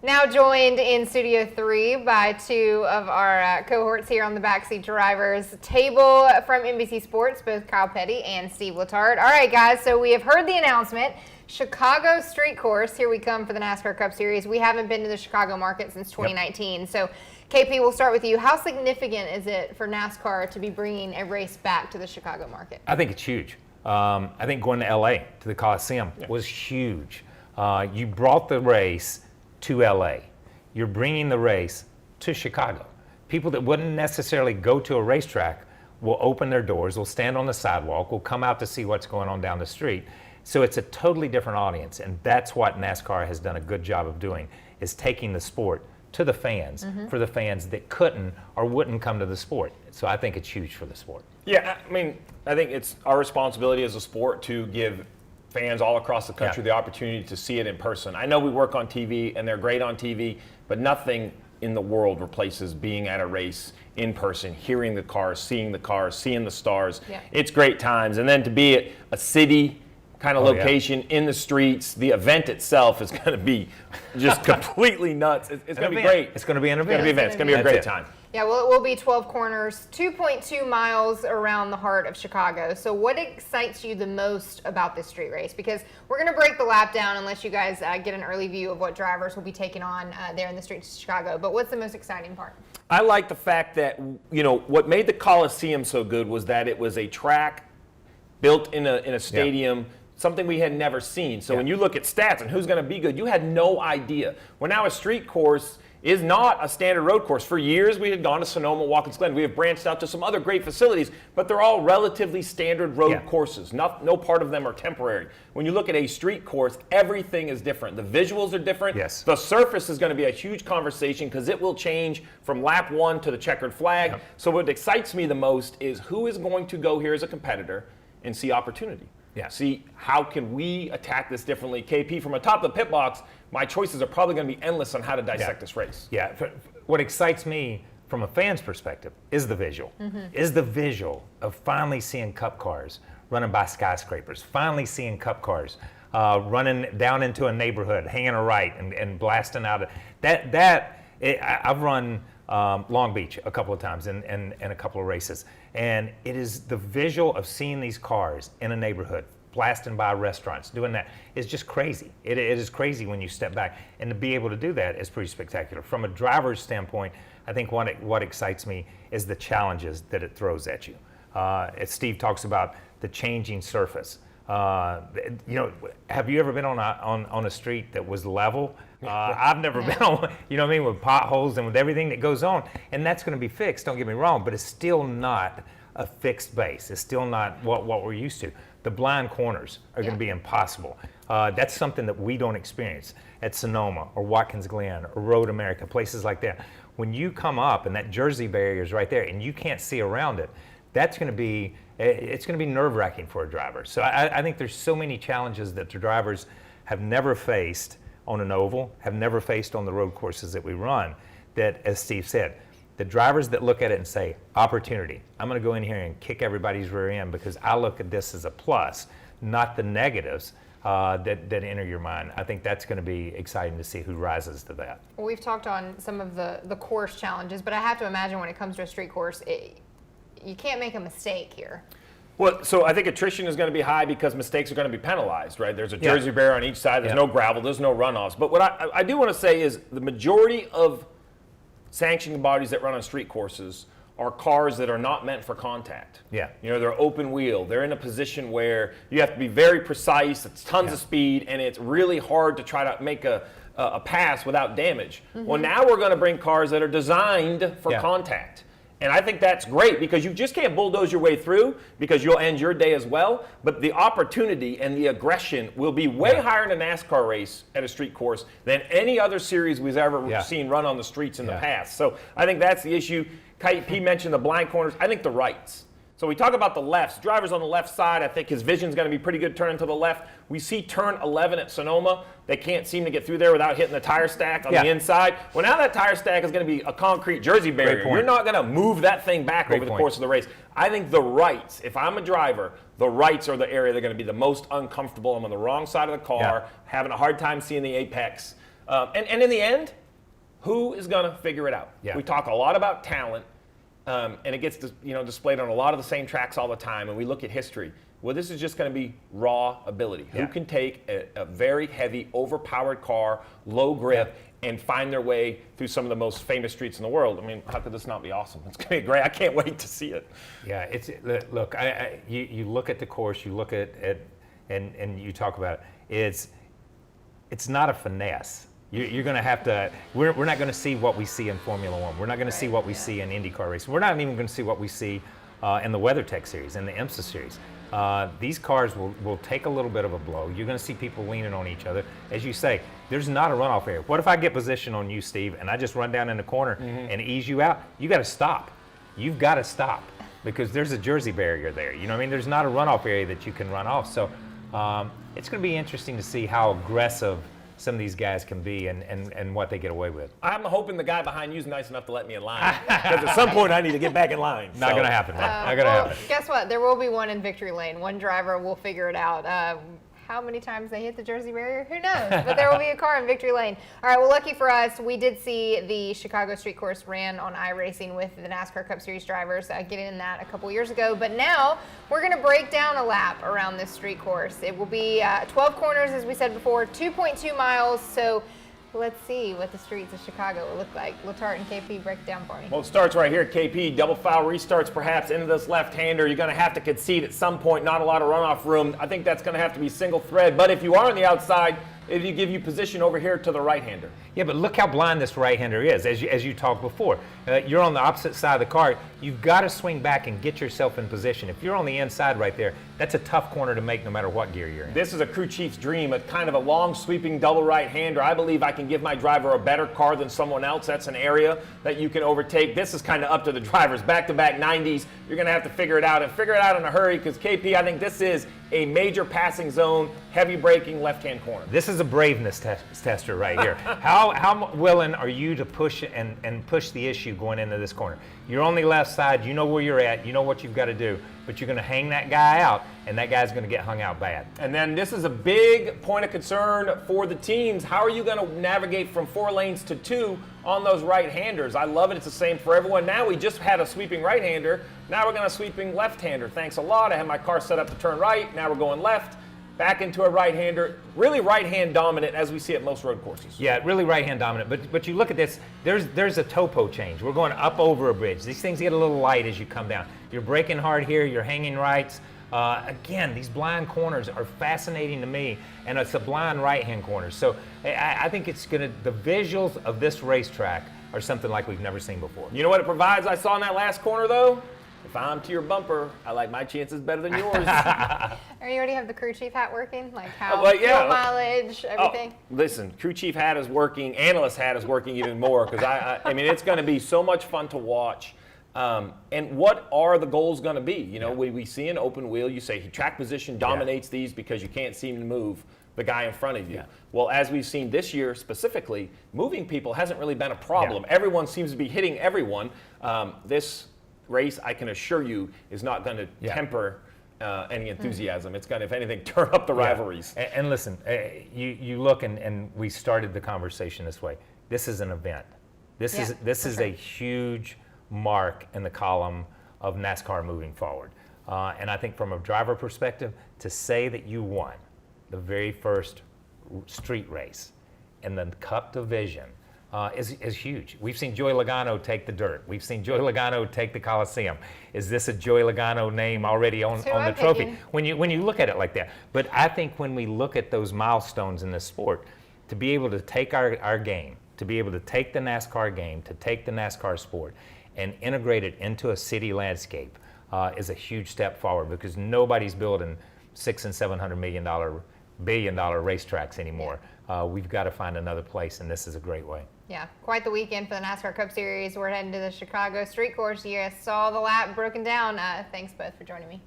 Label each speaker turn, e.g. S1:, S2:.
S1: Now joined in Studio 3 by two of our cohorts here on the Backseat Drivers table from NBC Sports, both Kyle Petty and Steve Letarte. All right, guys, so we have heard the announcement. Chicago Street Course, here we come for the NASCAR Cup Series. We haven't been to the Chicago market since 2019. Yep. So, KP, we'll start with you. How significant is it for NASCAR to be bringing a race back to the Chicago market?
S2: I think it's huge. I think going to LA, to the Coliseum, was huge. You brought the race to LA. You're bringing the race to Chicago. People that wouldn't necessarily go to a racetrack will open their doors, will stand on the sidewalk, will come out to see what's going on down the street. So it's a totally different audience, and that's what NASCAR has done a good job of doing, is taking the sport to the fans, for the fans that couldn't or wouldn't come to the sport. So I think it's huge for the sport.
S3: Yeah, I mean, I think it's our responsibility as a sport to give fans all across the country the opportunity to see it in person. I know we work on TV, and they're great on TV, but nothing in the world replaces being at a race in person, hearing the cars, seeing the stars. Yeah. It's great times. And then to be at a city kind of location in the streets, the event itself is going to be just completely nuts. It's going to be great.
S2: It's going to be an event.
S3: It's going to be a great time.
S1: Yeah, well, it will be 12 corners, 2.2 miles around the heart of Chicago. So what excites you the most about this street race? Because we're going to break the lap down unless you guys get an early view of what drivers will be taking on there in the streets of Chicago. But what's the most exciting part?
S3: I like the fact that, you know, what made the Coliseum so good was that it was a track built in a stadium, something we had never seen. So when you look at stats and who's going to be good, you had no idea. Well, now a street course is not a standard road course. For years, we had gone to Sonoma, Watkins Glen. We have branched out to some other great facilities, but they're all relatively standard road courses. No part of them are temporary. When you look at a street course, everything is different. The visuals are different.
S2: Yes.
S3: The surface is going to be a huge conversation because it will change from lap one to the checkered flag. Yep. So what excites me the most is who is going to go here as a competitor and see opportunity. Yeah. See, how can we attack this differently? KP, from atop the pit box, my choices are probably going to be endless on how to dissect this race.
S2: Yeah. What excites me from a fan's perspective is the visual. Is the visual of finally seeing Cup cars running by skyscrapers, finally seeing Cup cars running down into a neighborhood, hanging a right and blasting out. I've run Long Beach a couple of times in a couple of races. And it is the visual of seeing these cars in a neighborhood, blasting by restaurants, doing that is just crazy. It is crazy when you step back. And to be able to do that is pretty spectacular. From a driver's standpoint, I think what excites me is the challenges that it throws at you. As Steve talks about the changing surface. You know, have you ever been on a street that was level? I've never been on, you know what I mean, with potholes and with everything that goes on. And that's going to be fixed, don't get me wrong, but it's still not a fixed base. It's still not what we're used to. The blind corners are going to be impossible. That's something that we don't experience at Sonoma or Watkins Glen or Road America, places like that. When you come up and that Jersey barrier is right there and you can't see around it, it's going to be nerve-wracking for a driver. So I think there's so many challenges that the drivers have never faced on an oval, have never faced on the road courses that we run, that, as Steve said, the drivers that look at it and say, opportunity, I'm going to go in here and kick everybody's rear end because I look at this as a plus, not the negatives that enter your mind. I think that's going to be exciting to see who rises to that.
S1: Well, we've talked on some of the course challenges, but I have to imagine when it comes to a street course, you can't make a mistake here.
S3: Well, so I think attrition is going to be high because mistakes are going to be penalized, right? There's a Jersey barrier on each side. There's no gravel. There's no runoffs. But what I do want to say is the majority of sanctioning bodies that run on street courses are cars that are not meant for contact. Yeah. You know, they're open wheel. They're in a position where you have to be very precise. It's tons of speed, and it's really hard to try to make a pass without damage. Well, now we're going to bring cars that are designed for contact. And I think that's great because you just can't bulldoze your way through because you'll end your day as well. But the opportunity and the aggression will be way higher in a NASCAR race at a street course than any other series we've ever seen run on the streets in the past. So I think that's the issue. He mentioned the blind corners. I think the rights. So we talk about the lefts. Drivers on the left side, I think his vision's going to be pretty good turning to the left. We see turn 11 at Sonoma. They can't seem to get through there without hitting the tire stack on the inside. Well, now that tire stack is going to be a concrete Jersey barrier. You're not going to move that thing back over the course of the race. I think the rights, if I'm a driver, the rights are the area they're going to be the most uncomfortable. I'm on the wrong side of the car, having a hard time seeing the apex. And in the end, who is going to figure it out?
S2: Yeah.
S3: We talk a lot about talent, and it gets displayed on a lot of the same tracks all the time, and we look at history. Well, this is just going to be raw ability.
S2: Yeah.
S3: Who can take a very heavy, overpowered car, low grip, and find their way through some of the most famous streets in the world? I mean, how could this not be awesome? It's going to be great. I can't wait to see it.
S2: Yeah, look. You look at the course. You look at and you talk about it. It's not a finesse. You're going to have to. We're not going to see what we see in Formula One. We're not going to see what we see in IndyCar racing. We're not even going to see what we see in the WeatherTech series, in the IMSA series. These cars will take a little bit of a blow. You're going to see people leaning on each other. As you say, there's not a runoff area. What if I get position on you, Steve, and I just run down in the corner and ease you out? You got to stop. You've got to stop because there's a Jersey barrier there. You know what I mean? There's not a runoff area that you can run off. So it's going to be interesting to see how aggressive some of these guys can be and what they get away with.
S3: I'm hoping the guy behind you is nice enough to let me in line. Because at some point I need to get back in line.
S2: Not going to happen, man. Not going to happen.
S1: Guess what? There will be one in victory lane. One driver will figure it out. How many times they hit the Jersey barrier? Who knows? But there will be a car in victory lane. All right, well, lucky for us, we did see the Chicago Street Course ran on iRacing with the NASCAR Cup Series drivers getting in that a couple years ago. But now we're going to break down a lap around this street course. It will be 12 corners, as we said before, 2.2 miles. So let's see what the streets of Chicago will look like. Letarte and KP, break it down for me.
S3: Well, it starts right here at KP. Double foul restarts perhaps into this left-hander. You're going to have to concede at some point. Not a lot of runoff room. I think that's going to have to be single thread. But if you are on the outside, it'll give you position over here to the right-hander.
S2: Yeah, but look how blind this right-hander is, as you talked before. You're on the opposite side of the car. You've got to swing back and get yourself in position. If you're on the inside right there, that's a tough corner to make no matter what gear you're in.
S3: This is a crew chief's dream, a kind of a long sweeping double right-hander. I believe I can give my driver a better car than someone else. That's an area that you can overtake. This is kind of up to the drivers. Back-to-back 90s. You're going to have to figure it out, and figure it out in a hurry, because KP, I think this is a major passing zone, heavy braking, left-hand corner.
S2: This is a braveness tester right here. How willing are you to push and push the issue going into this corner? You're on the left side, you know where you're at, you know what you've got to do, but you're going to hang that guy out, and that guy's going to get hung out bad.
S3: And then this is a big point of concern for the teams. How are you going to navigate from 4 lanes to 2 on those right-handers? I love it. It's the same for everyone. Now we just had a sweeping right-hander. Now we're going to sweeping left-hander. Thanks a lot. I had my car set up to turn right. Now we're going left. Back into a right-hander, really right-hand dominant as we see at most road courses.
S2: Yeah, really right-hand dominant. But you look at this, there's a topo change. We're going up over a bridge. These things get a little light as you come down. You're braking hard here, you're hanging rights. Again, these blind corners are fascinating to me, and it's a blind right-hand corner. So I think the visuals of this racetrack are something like we've never seen before.
S3: You know what it provides I saw in that last corner, though? If I'm to your bumper, I like my chances better than yours.
S1: Or you already have the crew chief hat working? Like how
S3: yeah.
S1: fuel mileage, everything?
S3: Oh, listen, crew chief hat is working. Analyst hat is working even more, because I mean, it's going to be so much fun to watch. And what are the goals going to be? You know, we see an open wheel. You say track position dominates these because you can't seem to move the guy in front of you. Yeah. Well, as we've seen this year specifically, moving people hasn't really been a problem. Yeah. Everyone seems to be hitting everyone. This race, I can assure you, is not going to temper any enthusiasm. It's going to, if anything, turn up the rivalries.
S2: And listen, you look, and we started the conversation this way. This is an event. This is a huge mark in the column of NASCAR moving forward. And I think from a driver perspective, to say that you won the very first street race in the Cup division is huge. We've seen Joey Logano take the dirt. We've seen Joey Logano take the Coliseum. Is this a Joey Logano name already on the trophy? When you look at it like that. But I think when we look at those milestones in this sport, to be able to take our game, to be able to take the NASCAR game, to take the NASCAR sport and integrate it into a city landscape is a huge step forward, because nobody's building $600 and $700 billion racetracks anymore. We've got to find another place, and this is a great way.
S1: Yeah, quite the weekend for the NASCAR Cup Series. We're heading to the Chicago Street Course. You guys saw the lap broken down. Thanks both for joining me.